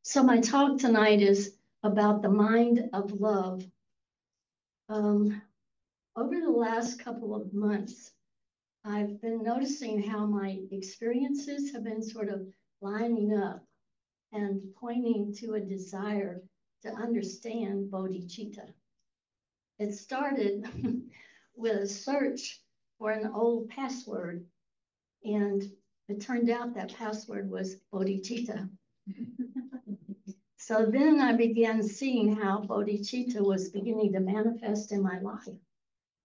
So my talk tonight is about the mind of love. Um, Over the last couple of months, I've been noticing how my experiences have been sort of lining up and pointing to a desire to understand bodhicitta. It started with a search for an old password, and it turned out that password was bodhicitta. So then I began seeing how bodhicitta was beginning to manifest in my life,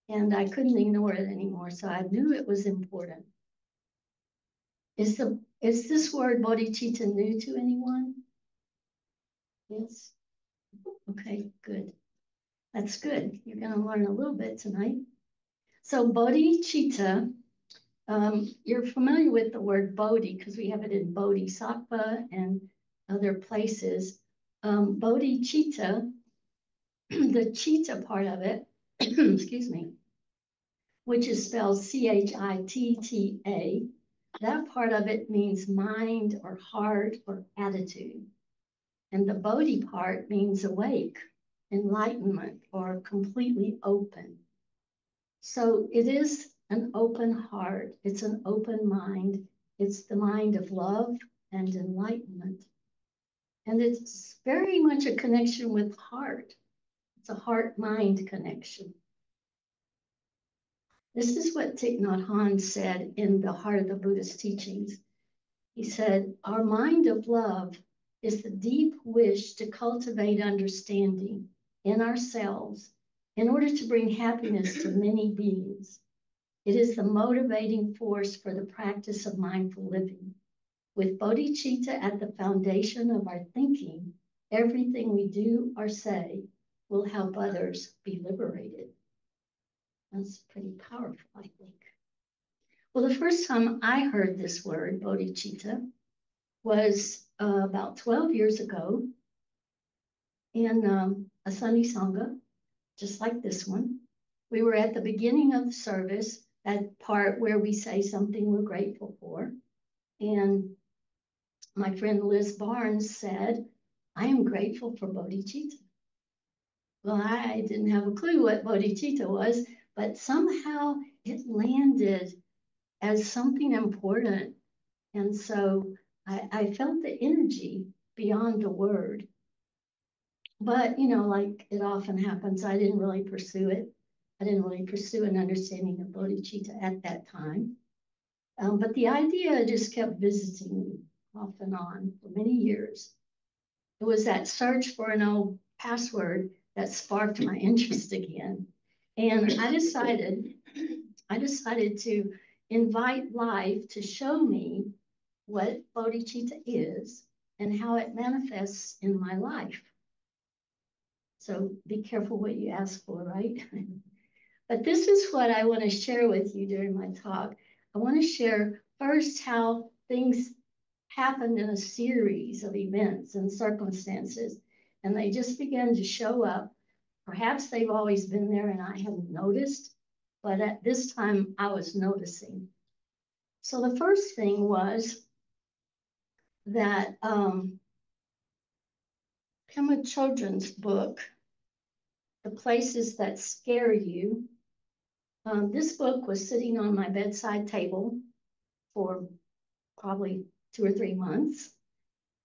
and I couldn't ignore it anymore. So I knew it was important. Is this word bodhicitta new to anyone? Yes. Okay, good. That's good. You're going to learn a little bit tonight. So bodhicitta, you're familiar with the word bodhi because we have it in bodhisattva and other places. Bodhicitta, the chitta part of it, excuse me, which is spelled Chitta. That part of it means mind or heart or attitude. And the Bodhi part means awake, enlightenment, or completely open. So it is an open heart, it's an open mind, it's the mind of love and enlightenment. And it's very much a connection with heart. It's a heart-mind connection. This is what Thich Nhat Hanh said in the heart of the Buddhist teachings. He said, our mind of love is the deep wish to cultivate understanding in ourselves in order to bring happiness to many beings. It is the motivating force for the practice of mindful living. With bodhicitta at the foundation of our thinking, everything we do or say will help others be liberated. That's pretty powerful, I think. Well, the first time I heard this word, bodhicitta, was about 12 years ago in a Sunday Sangha, just like this one. We were at the beginning of the service, that part where we say something we're grateful for. And my friend Liz Barnes said, I am grateful for bodhicitta. Well, I didn't have a clue what bodhicitta was, but somehow it landed as something important. And so I felt the energy beyond the word. But, like it often happens, I didn't really pursue it. I didn't really pursue an understanding of bodhicitta at that time. But the idea just kept visiting me off and on for many years. It was that search for an old password that sparked my interest again. And I decided to invite life to show me what bodhicitta is and how it manifests in my life. So be careful what you ask for, right? But this is what I want to share with you during my talk. I want to share first how things happened in a series of events and circumstances, and they just began to show up. Perhaps they've always been there and I hadn't noticed, but at this time I was noticing. So the first thing was that Pema Chodron's book, The Places That Scare You. This book was sitting on my bedside table for probably 2 or 3 months.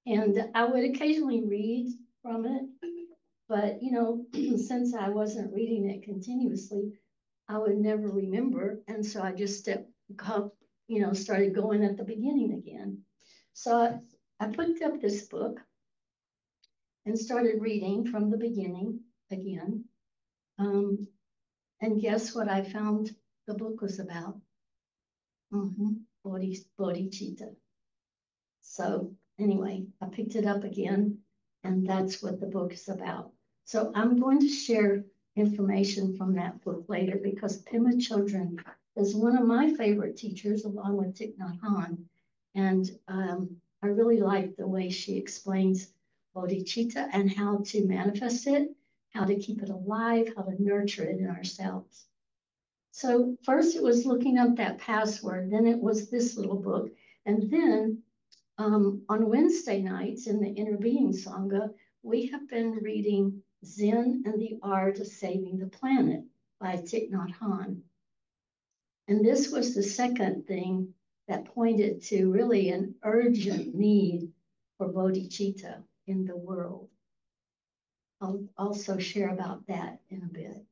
And I would occasionally read from it, but since I wasn't reading it continuously, I would never remember. And so I just started going at the beginning again. So I picked up this book and started reading from the beginning again. And guess what I found the book was about? Bodhicitta. So anyway, I picked it up again, and that's what the book is about. So I'm going to share information from that book later because Pema Chodron is one of my favorite teachers, along with Thich Nhat Hanh. And I really like the way she explains bodhicitta and how to manifest it, how to keep it alive, how to nurture it in ourselves. So first it was looking up that password, then it was this little book, and then On Wednesday nights in the Inner Being Sangha, we have been reading Zen and the Art of Saving the Planet by Thich Nhat Hanh. And this was the second thing that pointed to really an urgent need for bodhicitta in the world. I'll also share about that in a bit.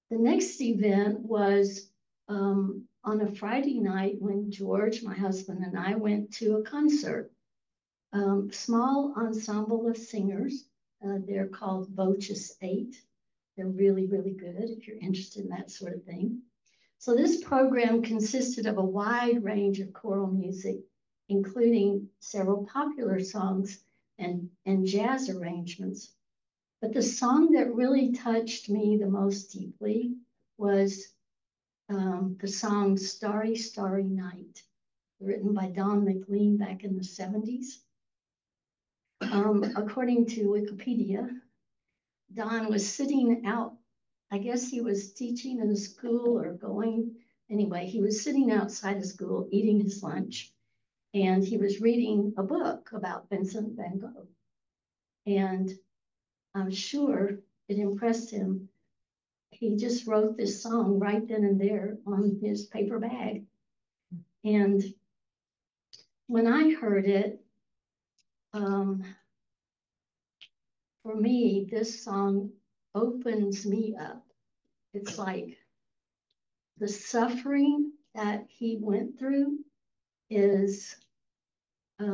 The next event was on a Friday night when George, my husband, and I went to a concert. Small ensemble of singers. They're called Voces 8. They're really, really good if you're interested in that sort of thing. So this program consisted of a wide range of choral music, including several popular songs and jazz arrangements. But the song that really touched me the most deeply was the song Starry, Starry Night, written by Don McLean back in the 70s. According to Wikipedia, Don was sitting out, I guess he was teaching in a school or going, anyway, he was sitting outside of school eating his lunch, and he was reading a book about Vincent van Gogh. And I'm sure it impressed him. He just wrote this song right then and there on his paper bag. And when I heard it, for me, this song opens me up. It's like the suffering that he went through is, I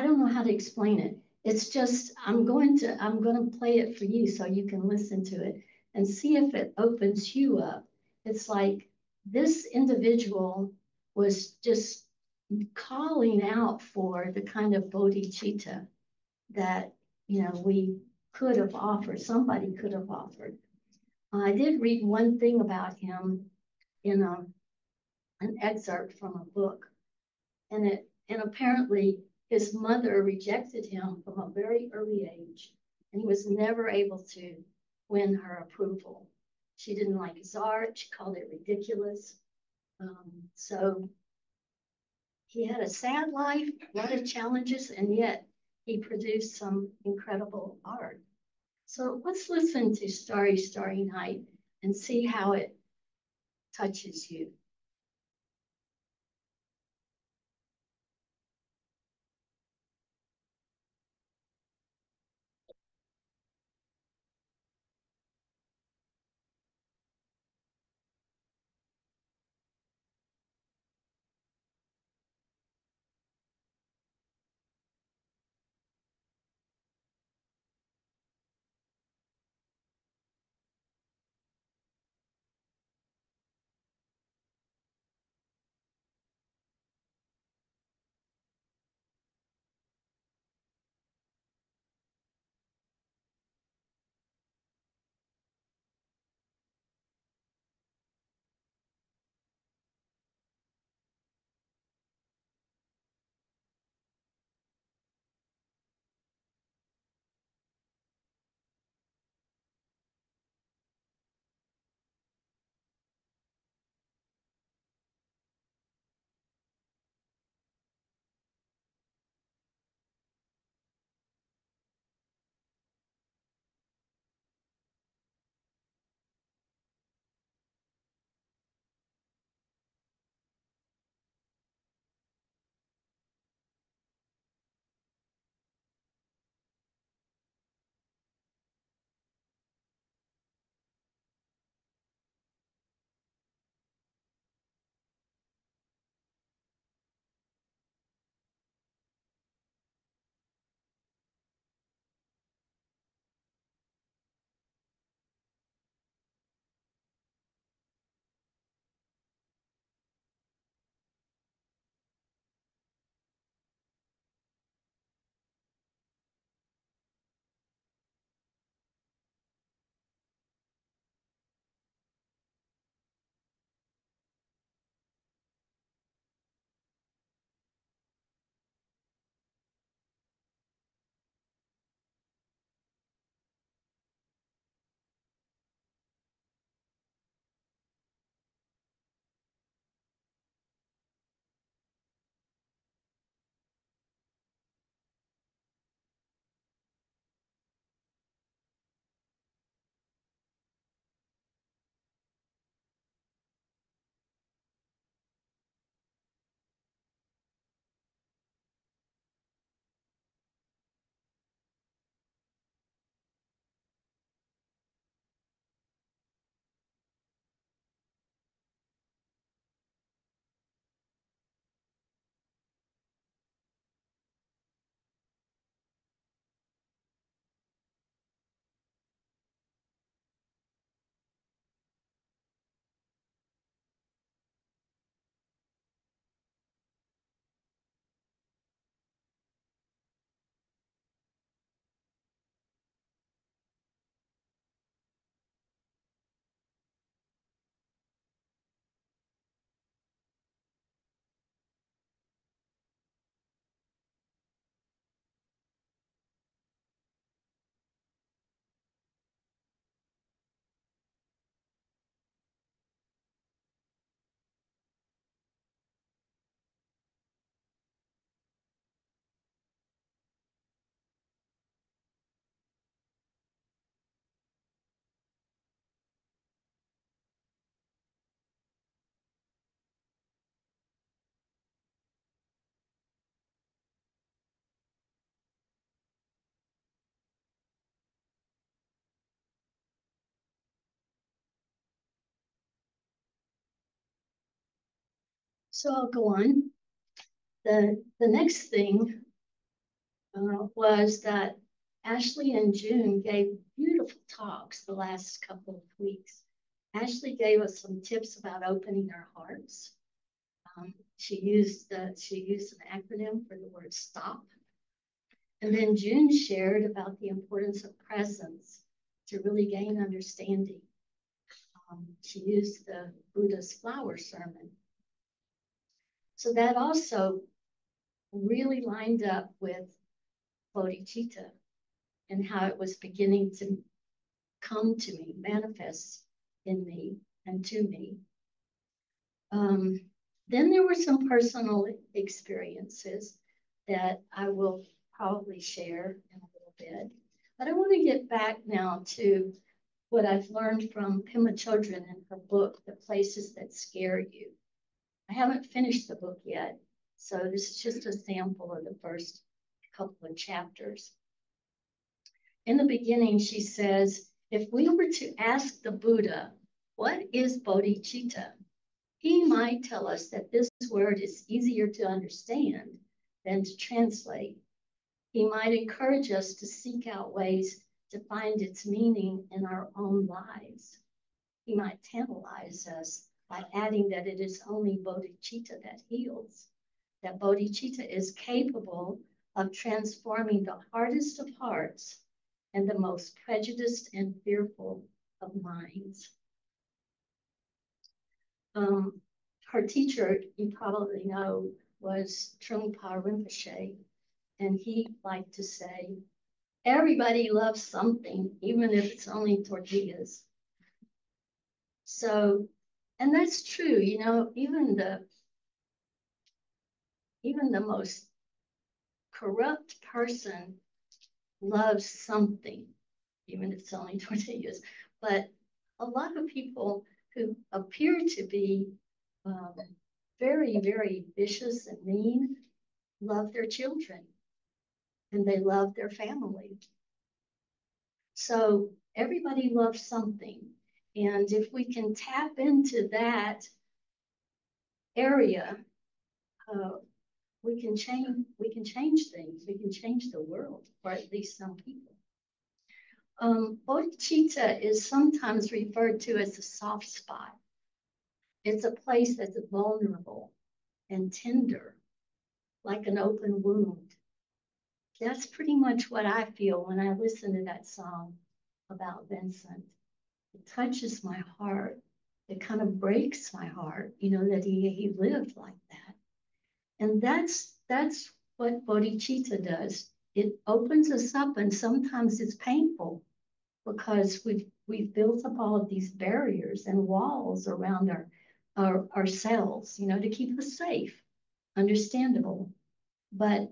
don't know how to explain it. It's just, I'm going to play it for you so you can listen to it and see if it opens you up. It's like this individual was just calling out for the kind of bodhicitta that, we could have offered, somebody could have offered. I did read one thing about him in an excerpt from a book, and apparently his mother rejected him from a very early age, and he was never able to win her approval. She didn't like his art. She called it ridiculous. So he had a sad life, a lot of challenges, and yet he produced some incredible art. So let's listen to Starry, Starry Night and see how it touches you. So I'll go on. The next thing was that Ashley and June gave beautiful talks the last couple of weeks. Ashley gave us some tips about opening our hearts. She used an acronym for the word STOP. And then June shared about the importance of presence to really gain understanding. She used the Buddha's flower sermon. So that also really lined up with bodhicitta and how it was beginning to come to me, manifest in me and to me. Then there were some personal experiences that I will probably share in a little bit. But I want to get back now to what I've learned from Pema Chodron in her book, The Places That Scare You. I haven't finished the book yet, so this is just a sample of the first couple of chapters. In the beginning, she says, if we were to ask the Buddha, what is bodhicitta? He might tell us that this word is easier to understand than to translate. He might encourage us to seek out ways to find its meaning in our own lives. He might tantalize us by adding that it is only bodhicitta that heals, that bodhicitta is capable of transforming the hardest of hearts and the most prejudiced and fearful of minds. Her teacher, you probably know, was Trungpa Rinpoche, and he liked to say, everybody loves something, even if it's only tortillas. So, and that's true, you know, even the most corrupt person loves something, even if it's only tortillas. But a lot of people who appear to be very, very vicious and mean love their children and they love their family. So everybody loves something. And if we can tap into that area, we can change things. We can change the world, or at least some people. Bodhicitta is sometimes referred to as a soft spot. It's a place that's vulnerable and tender, like an open wound. That's pretty much what I feel when I listen to that song about Vincent. It touches my heart. It kind of breaks my heart, you know, that he lived like that. And that's what bodhicitta does. It opens us up, and sometimes it's painful because we've built up all of these barriers and walls around ourselves, you know, to keep us safe. Understandable. But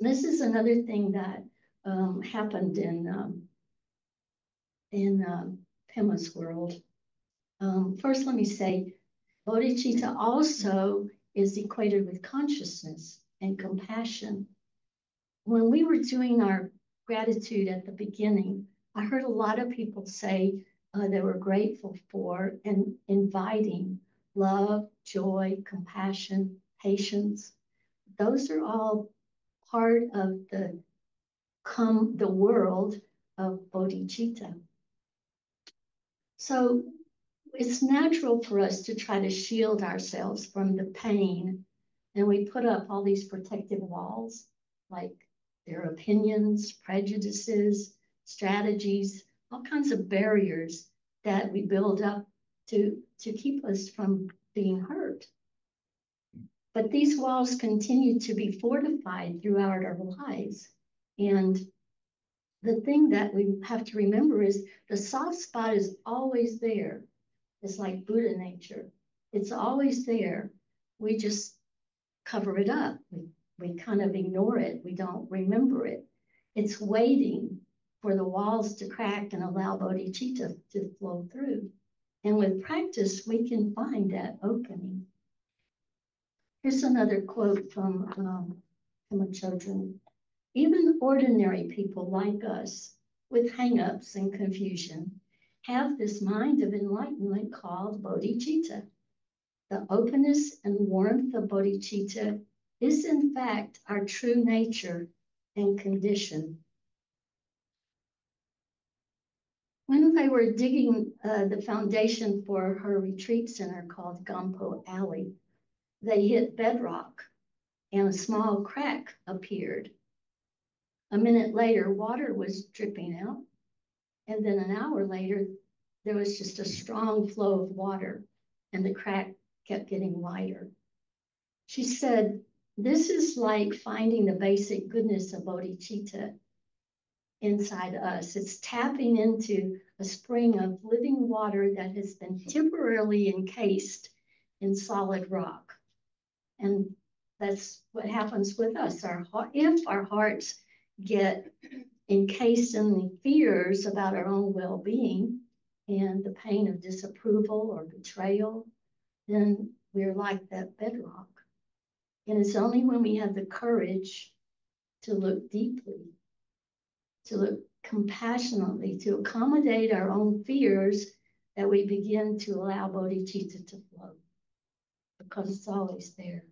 this is another thing that happened in Pema's world. First, let me say, bodhicitta also is equated with consciousness and compassion. When we were doing our gratitude at the beginning, I heard a lot of people say they were grateful for and inviting love, joy, compassion, patience. Those are all part of the world of bodhicitta. So it's natural for us to try to shield ourselves from the pain, and we put up all these protective walls, like their opinions, prejudices, strategies, all kinds of barriers that we build up to keep us from being hurt. But these walls continue to be fortified throughout our lives. And the thing that we have to remember is the soft spot is always there. It's like Buddha nature. It's always there. We just cover it up. We kind of ignore it. We don't remember it. It's waiting for the walls to crack and allow bodhicitta to flow through. And with practice, we can find that opening. Here's another quote from Pema Chodron. Even ordinary people like us, with hang-ups and confusion, have this mind of enlightenment called bodhicitta. The openness and warmth of bodhicitta is in fact our true nature and condition. When they were digging the foundation for her retreat center called Gampo Alley, they hit bedrock and a small crack appeared. A minute later, water was dripping out. And then an hour later, there was just a strong flow of water and the crack kept getting wider. She said, this is like finding the basic goodness of bodhicitta inside us. It's tapping into a spring of living water that has been temporarily encased in solid rock. And that's what happens with us. If our hearts get encased in the fears about our own well-being and the pain of disapproval or betrayal, then we're like that bedrock. And it's only when we have the courage to look deeply, to look compassionately, to accommodate our own fears, that we begin to allow bodhicitta to flow, because it's always there.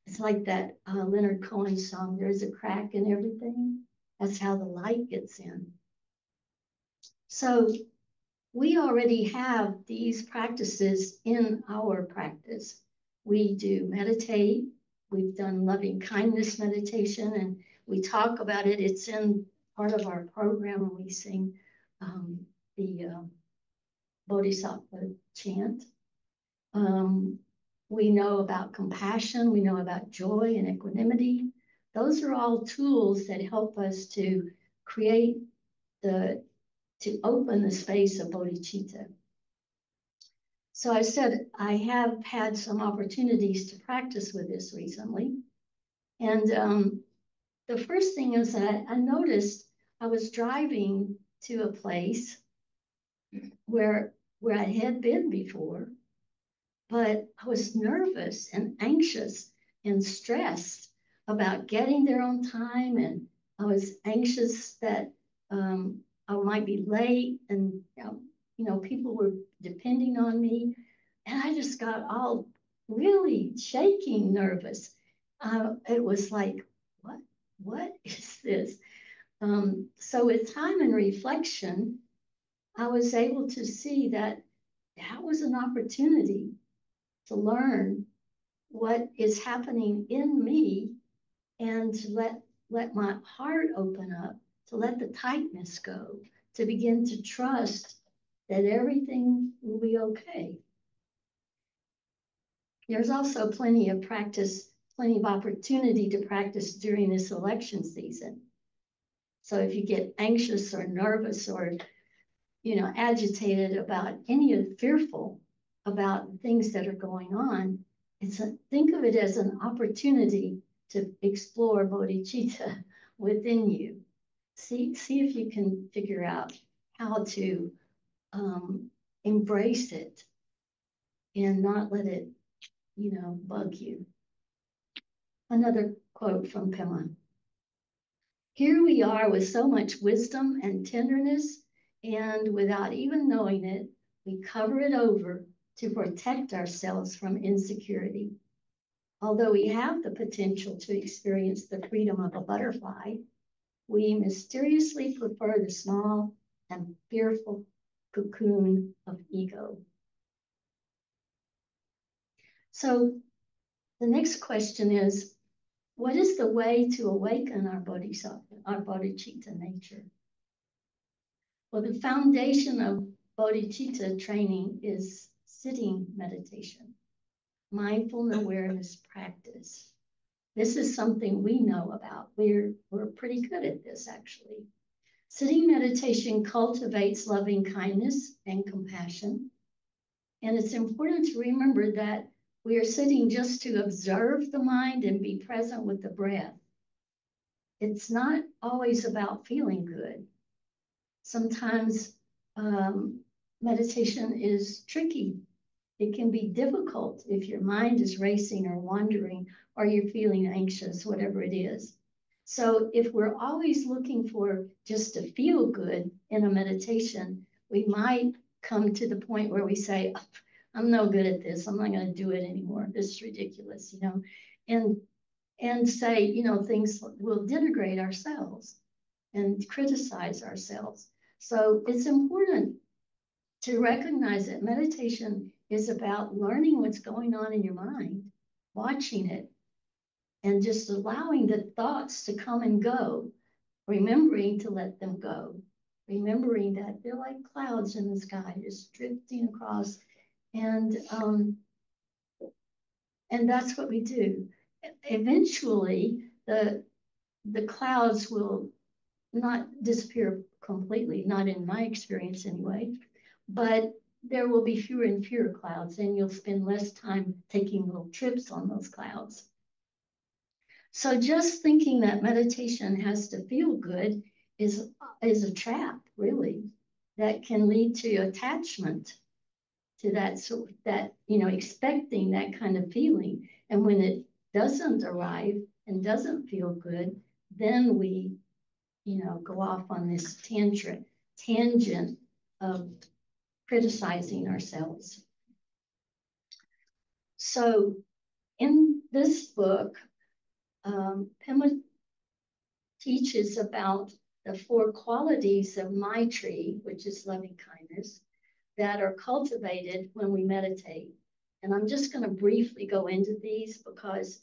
It's like that Leonard Cohen song, there's a crack in everything. That's how the light gets in. So we already have these practices in our practice. We do meditate. We've done loving kindness meditation, and we talk about it. It's in part of our program when we sing the Bodhisattva chant. We know about compassion. We know about joy and equanimity. Those are all tools that help us to create to open the space of bodhicitta. So I said, I have had some opportunities to practice with this recently. And the first thing is that I noticed I was driving to a place where I had been before, but I was nervous and anxious and stressed about getting there on time. And I was anxious that I might be late, and people were depending on me. And I just got all really shaking nervous. It was like, what is this? So with time and reflection, I was able to see that that was an opportunity to learn what is happening in me, and to let my heart open up, to let the tightness go, to begin to trust that everything will be okay. There's also plenty of opportunity to practice during this election season. So if you get anxious or nervous or agitated about fearful about things that are going on, think of it as an opportunity to explore bodhicitta within you. See if you can figure out how to embrace it and not let it, bug you. Another quote from Pema. Here we are with so much wisdom and tenderness, and without even knowing it, we cover it over to protect ourselves from insecurity. Although we have the potential to experience the freedom of a butterfly, we mysteriously prefer the small and fearful cocoon of ego. So the next question is, what is the way to awaken our bodhicitta nature? Well, the foundation of bodhicitta training is sitting meditation, mindful awareness practice. This is something we know about. We're pretty good at this, actually. Sitting meditation cultivates loving kindness and compassion. And it's important to remember that we are sitting just to observe the mind and be present with the breath. It's not always about feeling good. Sometimes meditation is tricky. It can be difficult if your mind is racing or wandering, or you're feeling anxious, whatever it is. So if we're always looking for just to feel good in a meditation, we might come to the point where we say, oh, I'm no good at this. I'm not going to do it anymore. This is ridiculous, and say, things will denigrate ourselves and criticize ourselves. So it's important to recognize that meditation is about learning what's going on in your mind, watching it, and just allowing the thoughts to come and go, remembering to let them go, remembering that they're like clouds in the sky, just drifting across. And that's what we do. Eventually, the clouds will not disappear completely, not in my experience anyway, but there will be fewer and fewer clouds, and you'll spend less time taking little trips on those clouds. So just thinking that meditation has to feel good is a trap, really, that can lead to attachment to that, expecting that kind of feeling. And when it doesn't arrive and doesn't feel good, then we, go off on this tangent of criticizing ourselves. So in this book, Pema teaches about the 4 qualities of my tree, which is loving kindness, that are cultivated when we meditate. And I'm just going to briefly go into these because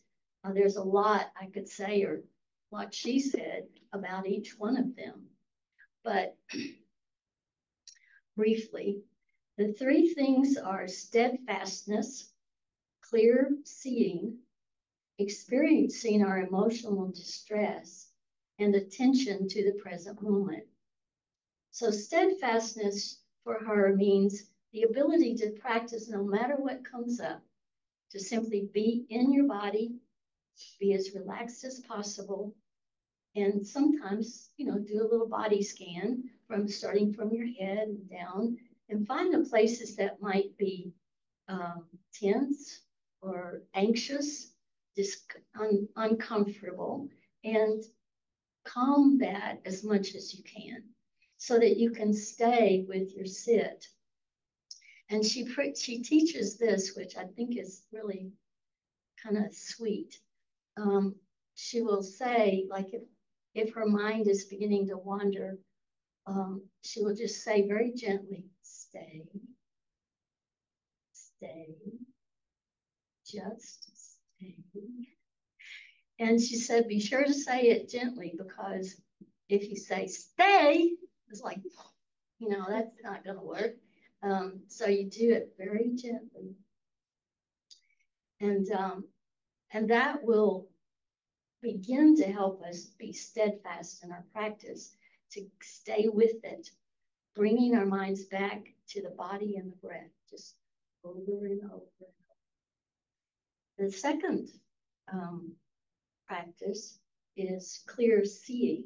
there's a lot I could say, or what she said about each one of them. But briefly, the 3 things are steadfastness, clear seeing, experiencing our emotional distress, and attention to the present moment. So steadfastness for her means the ability to practice no matter what comes up, to simply be in your body, be as relaxed as possible, and sometimes, do a little body scan starting from your head and down, and find the places that might be tense or anxious, uncomfortable, and calm that as much as you can so that you can stay with your sit. And she teaches this, which I think is really kind of sweet. She will say, like, if her mind is beginning to wander, she will just say very gently, stay, stay, just stay. And she said, be sure to say it gently, because if you say stay, it's like, that's not going to work. So you do it very gently. And that will begin to help us be steadfast in our practice, to stay with it, bringing our minds back to the body and the breath, just over and over. The second practice is clear seeing.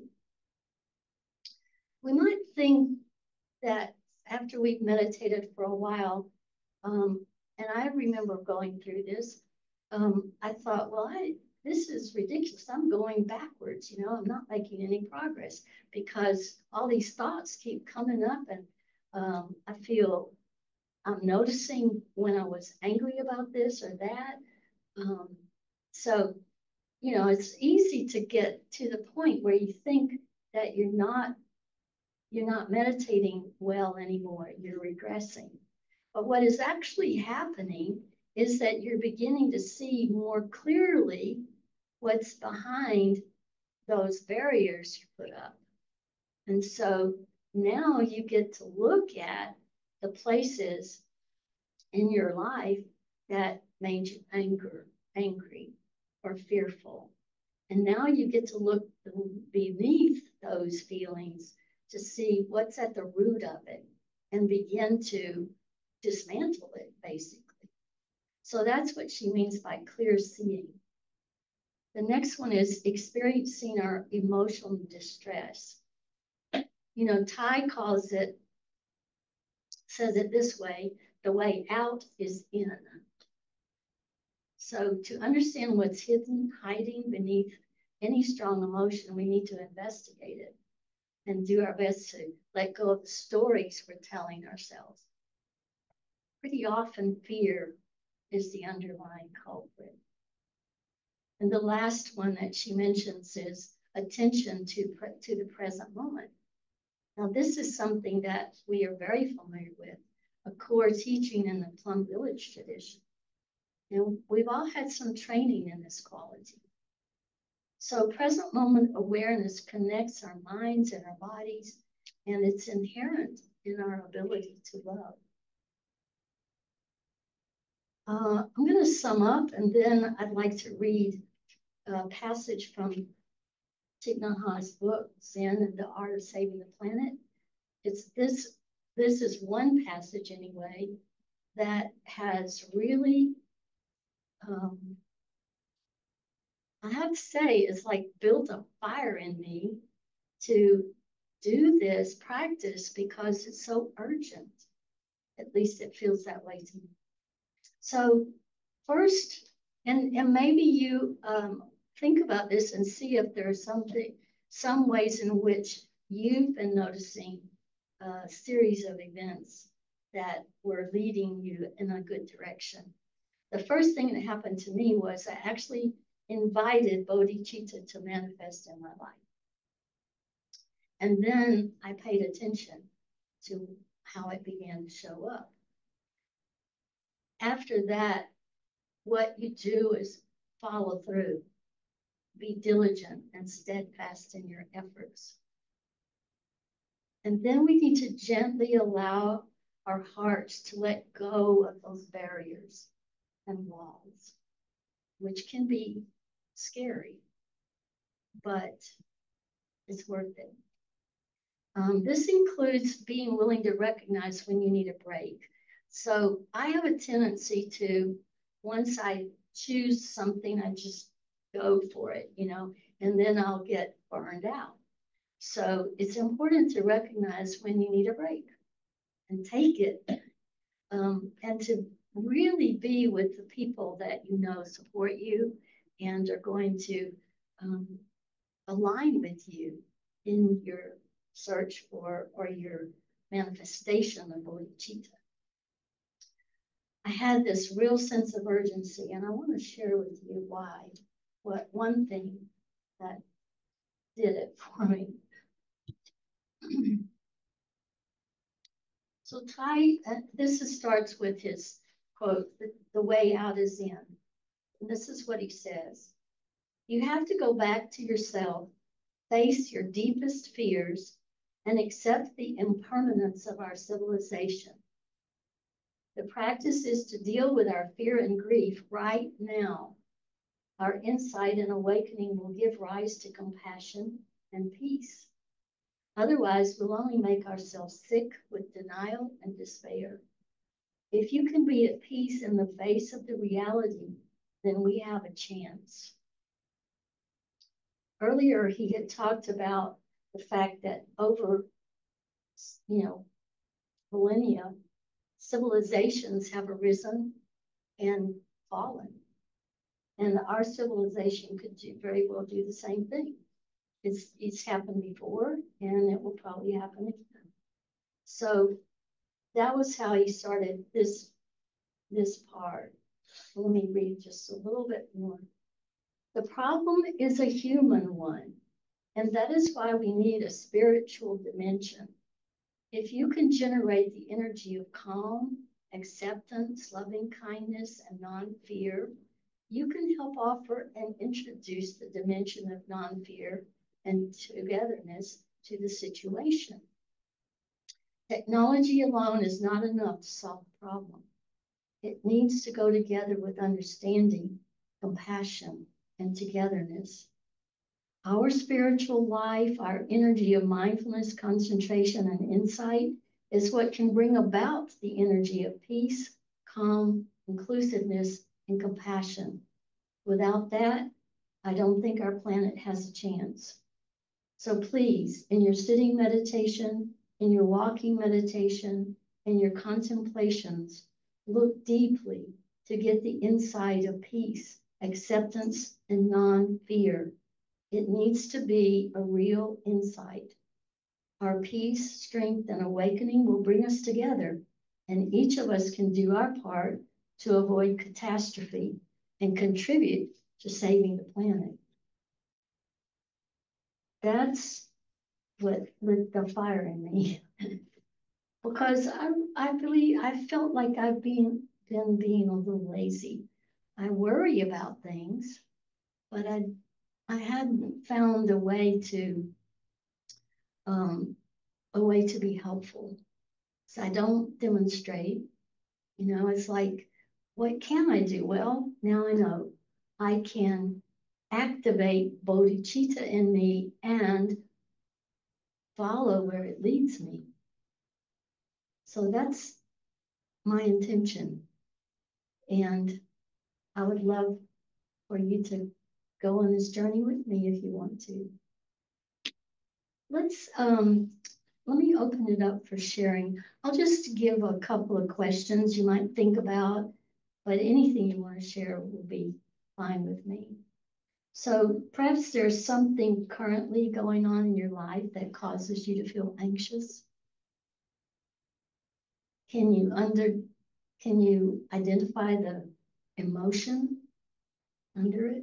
We might think that after we've meditated for a while, and I remember going through this, I thought, well, this is ridiculous. I'm going backwards, I'm not making any progress because all these thoughts keep coming up, and I feel I'm noticing when I was angry about this or that. So, it's easy to get to the point where you think that you're not meditating well anymore, you're regressing. But what is actually happening is that you're beginning to see more clearly what's behind those barriers you put up. And so now you get to look at the places in your life that made you angry or fearful. And now you get to look beneath those feelings to see what's at the root of it and begin to dismantle it, basically. So that's what she means by clear seeing. The next one is experiencing our emotional distress. Ty says it this way, the way out is in. So to understand what's hiding beneath any strong emotion, we need to investigate it and do our best to let go of the stories we're telling ourselves. pretty often fear is the underlying culprit. And the last one that she mentions is attention to the present moment. Now, this is something that we are very familiar with, a core teaching in the Plum Village tradition. And we've all had some training in this quality. So present moment awareness connects our minds and our bodies, and it's inherent in our ability to love. I'm going to sum up, and then I'd like to read a passage from Thich Nhat Hanh's book, Zen and the Art of Saving the Planet. It's this is one passage anyway that has really, I have to say, it's like built a fire in me to do this practice because it's so urgent. At least it feels that way to me. So first, and maybe you think about this and see if there are some ways in which you've been noticing a series of events that were leading you in a good direction. The first thing that happened to me was I actually invited bodhicitta to manifest in my life. And then I paid attention to how it began to show up. After that, what you do is follow through, be diligent and steadfast in your efforts. And then we need to gently allow our hearts to let go of those barriers and walls, which can be scary, but it's worth it. This includes being willing to recognize when you need a break. So I have a tendency to, once I choose something, I just go for it, and then I'll get burned out. So it's important to recognize when you need a break and take it, and to really be with the people that support you and are going to align with you in your search for or your manifestation of bodhicitta. I had this real sense of urgency, and I want to share with you why. What one thing that did it for me. So this starts with his quote, the way out is in. And this is what he says. You have to go back to yourself, face your deepest fears, and accept the impermanence of our civilization. The practice is to deal with our fear and grief right now. Our insight and awakening will give rise to compassion and peace. Otherwise, we'll only make ourselves sick with denial and despair. If you can be at peace in the face of the reality, then we have a chance. Earlier, he had talked about the fact that over, millennia, civilizations have arisen and fallen. And our civilization could very well do the same thing. It's happened before, and it will probably happen again. So that was how he started this part. Let me read just a little bit more. The problem is a human one, and that is why we need a spiritual dimension. If you can generate the energy of calm, acceptance, loving kindness, and non-fear, you can help offer and introduce the dimension of non-fear and togetherness to the situation. Technology alone is not enough to solve the problem. It needs to go together with understanding, compassion, and togetherness. Our spiritual life, our energy of mindfulness, concentration, and insight is what can bring about the energy of peace, calm, inclusiveness, and compassion. Without that, I don't think our planet has a chance. So please, in your sitting meditation, in your walking meditation, in your contemplations, look deeply to get the insight of peace, acceptance, and non-fear. It needs to be a real insight. Our peace, strength, and awakening will bring us together, and each of us can do our part to avoid catastrophe and contribute to saving the planet. That's what lit the fire in me. Because I felt like I've been being a little lazy. I worry about things, but I hadn't found a way to be helpful. So I don't demonstrate. You know, it's like, what can I do? Well, now I know I can activate bodhicitta in me and follow where it leads me. So that's my intention. And I would love for you to go on this journey with me if you want to. Let me open it up for sharing. I'll just give a couple of questions you might think about, but anything you want to share will be fine with me. So perhaps there's something currently going on in your life that causes you to feel anxious. Can you identify the emotion under it?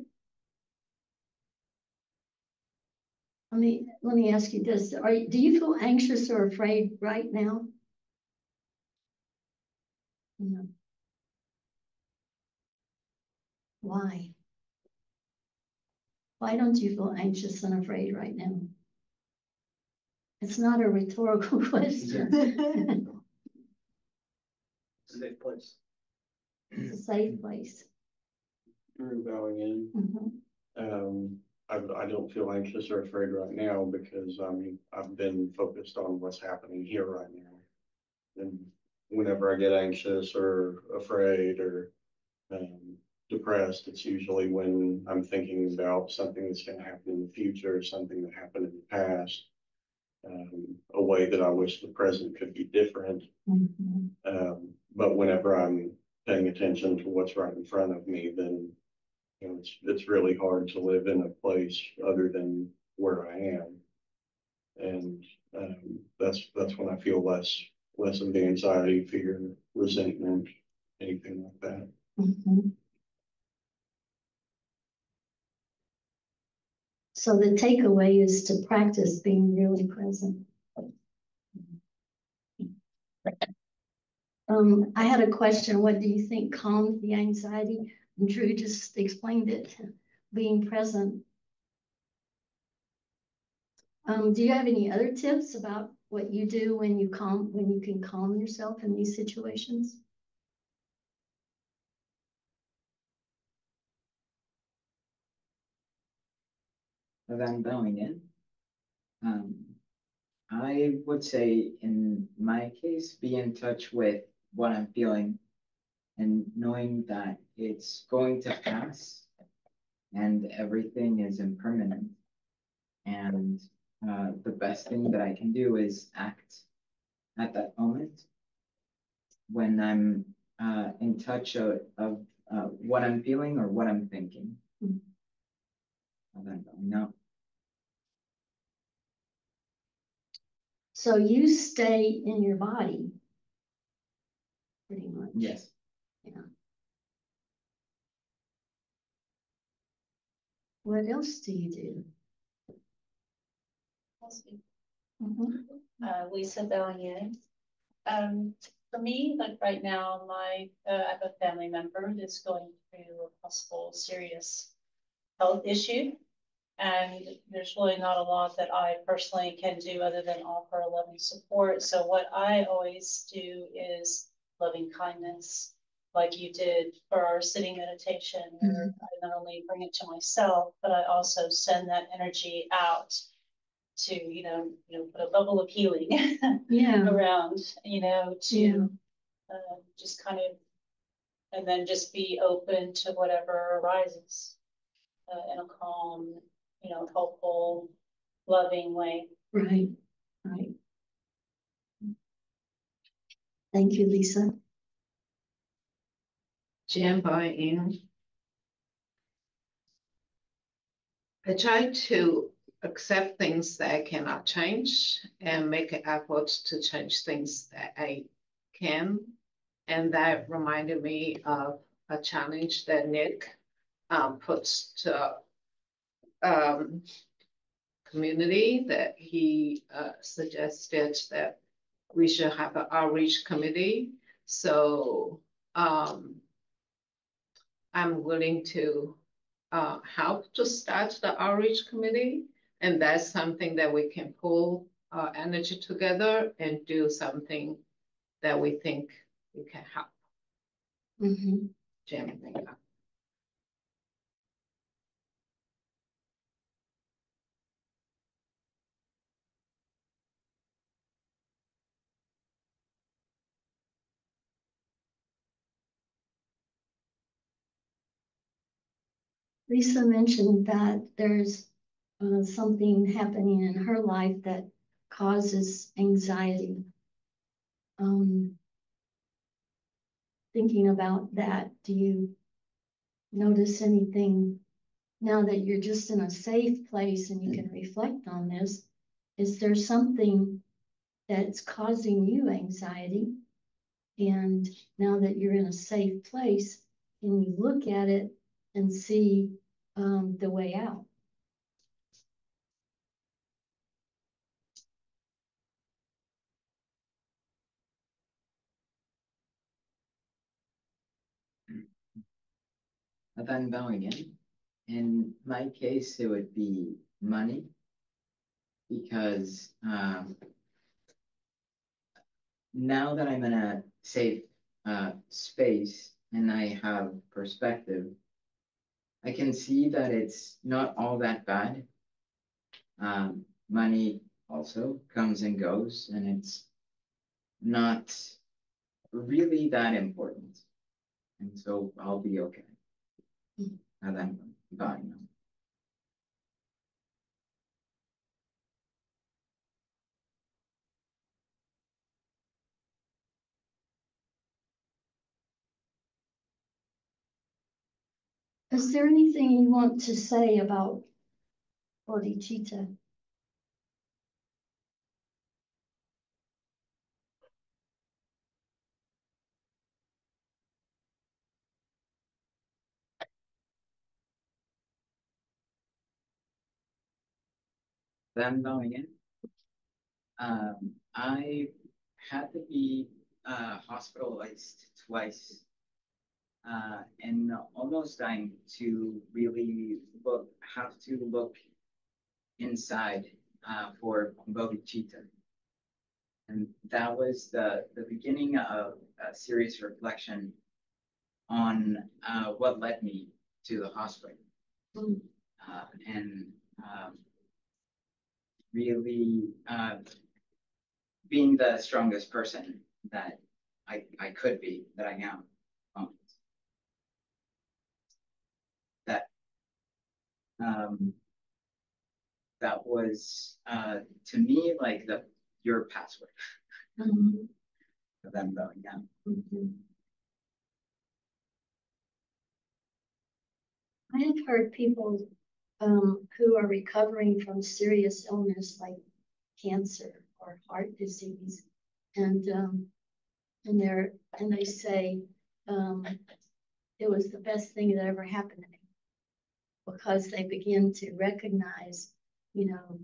Let me ask you this. Do you feel anxious or afraid right now? No. Why? Why don't you feel anxious and afraid right now? It's not a rhetorical question. It's a safe place. It's a safe place. Through bowing in, I don't feel anxious or afraid right now because I've been focused on what's happening here right now. And whenever I get anxious or afraid or depressed, it's usually when I'm thinking about something that's going to happen in the future, something that happened in the past, a way that I wish the present could be different. But whenever I'm paying attention to what's right in front of me, then you know, it's really hard to live in a place other than where I am, and that's when I feel less of the anxiety, fear, resentment, anything like that. So the takeaway is to practice being really present. I had a question. What do you think calms the anxiety? And Drew just explained it, being present. Do you have any other tips about what you do when you can calm yourself in these situations? As I'm bowing in, I would say in my case, be in touch with what I'm feeling and knowing that it's going to pass and everything is impermanent. And the best thing that I can do is act at that moment when I'm in touch of what I'm feeling or what I'm thinking. No. So you stay in your body, pretty much. Yes. Yeah. What else do you do? Lisa Bellion. For me, like right now, I have a family member that's going through a possible serious health issue, and there's really not a lot that I personally can do other than offer loving support. So what I always do is loving kindness, like you did for our sitting meditation, where I not only bring it to myself, but I also send that energy out to, put a bubble of healing around, to just kind of, and then just be open to whatever arises in a calm, helpful, loving way. Right, right. Thank you, Lisa. Jan, I try to accept things that I cannot change and make an effort to change things that I Kim, and that reminded me of a challenge that Nick puts to community that he suggested that we should have an outreach committee. So I'm willing to help to start the outreach committee. And that's something that we can pull our energy together and do something that we think we can help. Jam thing up. Lisa mentioned that there's something happening in her life that causes anxiety. Thinking about that, do you notice anything now that you're just in a safe place and you can reflect on this? Is there something that's causing you anxiety? And now that you're in a safe place, can you look at it and see the way out? Then going in my case, it would be money because now that I'm in a safe space and I have perspective, I can see that it's not all that bad. Money also comes and goes, and it's not really that important. And so I'll be okay. And then God knows. Is there anything you want to say about bodhicitta? Then going in, I had to be hospitalized twice and almost dying to really have to look inside for bodhicitta. And that was the beginning of a serious reflection on what led me to the hospital. And really being the strongest person that I could be, that I am. That that was to me like your password for them going down. I have heard people who are recovering from serious illness like cancer or heart disease, and they say it was the best thing that ever happened to me, because they begin to recognize, you know,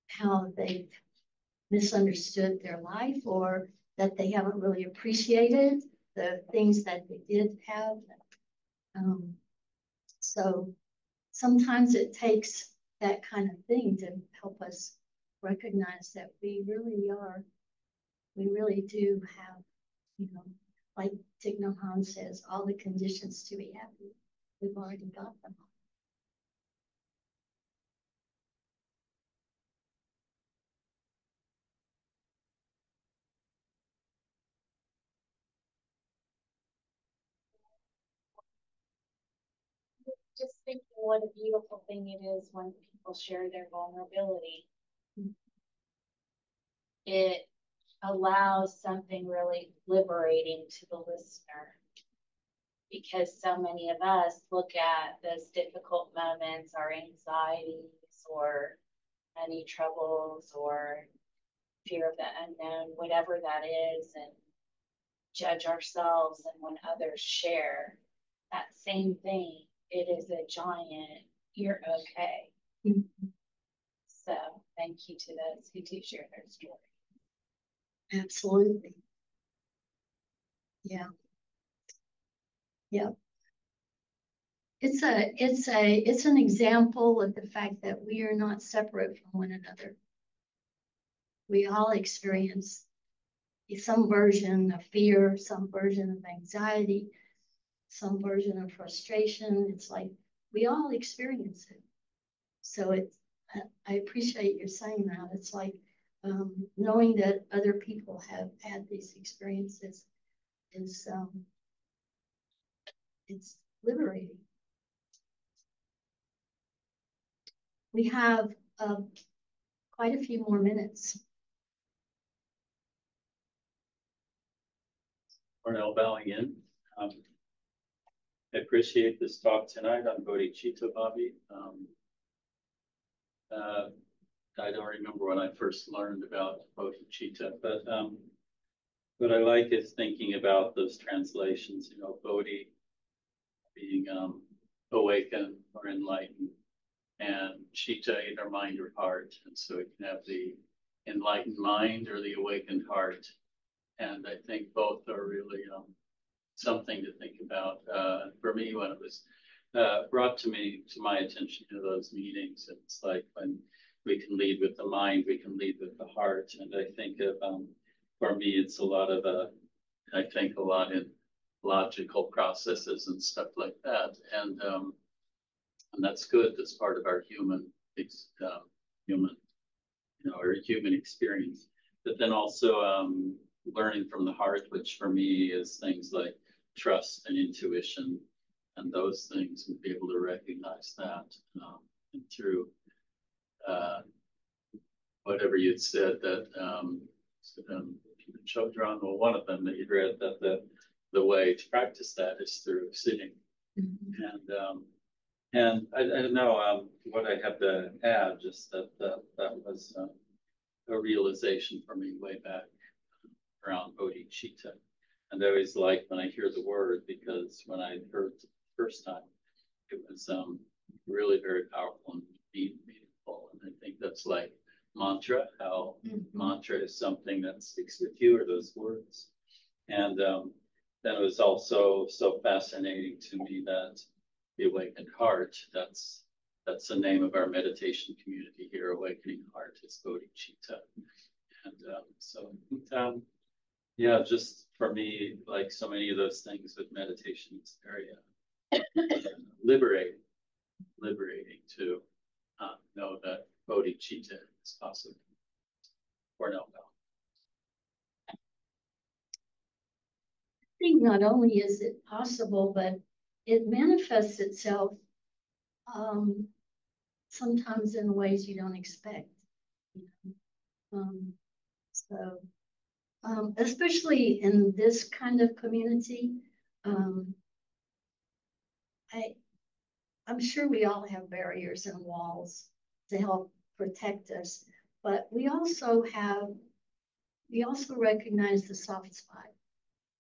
how they've misunderstood their life, or that they haven't really appreciated the things that they did have. So sometimes it takes that kind of thing to help us recognize that we really do have, you know, like Thich Nhat Hanh says, all the conditions to be happy. We've already got them. Just thinking what a beautiful thing it is when people share their vulnerability. It allows something really liberating to the listener, because so many of us look at those difficult moments, our anxieties or any troubles or fear of the unknown, whatever that is, and judge ourselves, and when others share that same thing, it is a giant, you're okay. Mm-hmm. So thank you to those who do share their story. Absolutely. Yeah. Yeah. It's an example of the fact that we are not separate from one another. We all experience some version of fear, some version of anxiety, some version of frustration. It's like we all experience it. So I appreciate your saying that. It's like knowing that other people have had these experiences is it's liberating. We have quite a few more minutes. Cornell bowing in. I appreciate this talk tonight on bodhicitta, Bobbie. I don't remember when I first learned about bodhicitta, but what I like is thinking about those translations, you know, bodhi being awakened or enlightened, and citta, either mind or heart. And so you can have the enlightened mind or the awakened heart. And I think both are really something to think about. For me, when it was brought to my attention to those meetings, it's like when we can lead with the mind, we can lead with the heart. And I think of, for me, it's a lot of, I think a lot in logical processes and stuff like that. And that's good. That's part of our human, you know, or human experience. But then also learning from the heart, which for me is things like trust and intuition and those things, and be able to recognize that. And through whatever you'd said that Chodron, well, one of them that you'd read, that the way to practice that is through sitting. Mm-hmm. And I don't know what I have to add, just that was a realization for me way back around bodhicitta. And I always like when I hear the word, because when I heard it the first time, it was really very powerful and meaningful. And I think that's like mantra, how mantra is something that sticks with you, or those words. And then it was also so fascinating to me that the awakened heart, that's the name of our meditation community here, Awakening Heart, is bodhicitta. And yeah, just for me, like so many of those things with meditation, it's very liberating to know that bodhicitta is possible. Or no. I think not only is it possible, but it manifests itself sometimes in ways you don't expect. Especially in this kind of community, I'm sure we all have barriers and walls to help protect us, but we also recognize the soft spot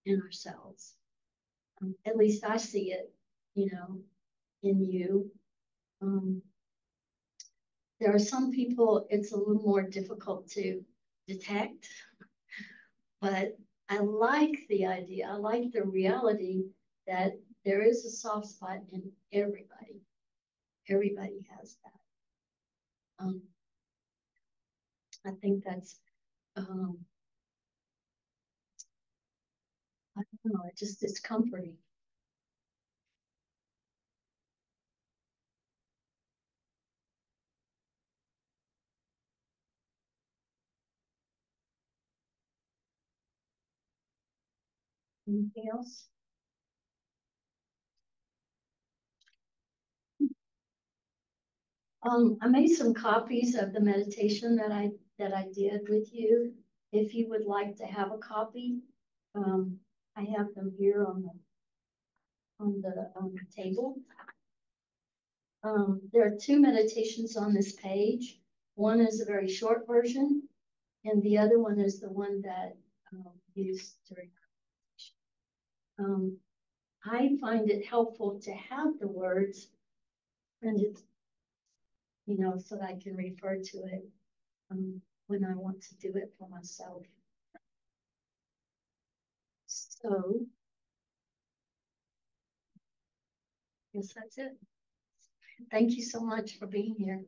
in ourselves. At least I see it, you know, in you. There are some people it's a little more difficult to detect, but I like the idea. I like the reality that there is a soft spot in everybody. Everybody has that. I think that's, I don't know, it's comforting. Anything else? I made some copies of the meditation that I did with you. If you would like to have a copy, I have them here on the table. There are two meditations on this page. One is a very short version, and the other one is the one that used during our meditation. I find it helpful to have the words printed, you know, so that I can refer to it when I want to do it for myself. So, I guess that's it. Thank you so much for being here.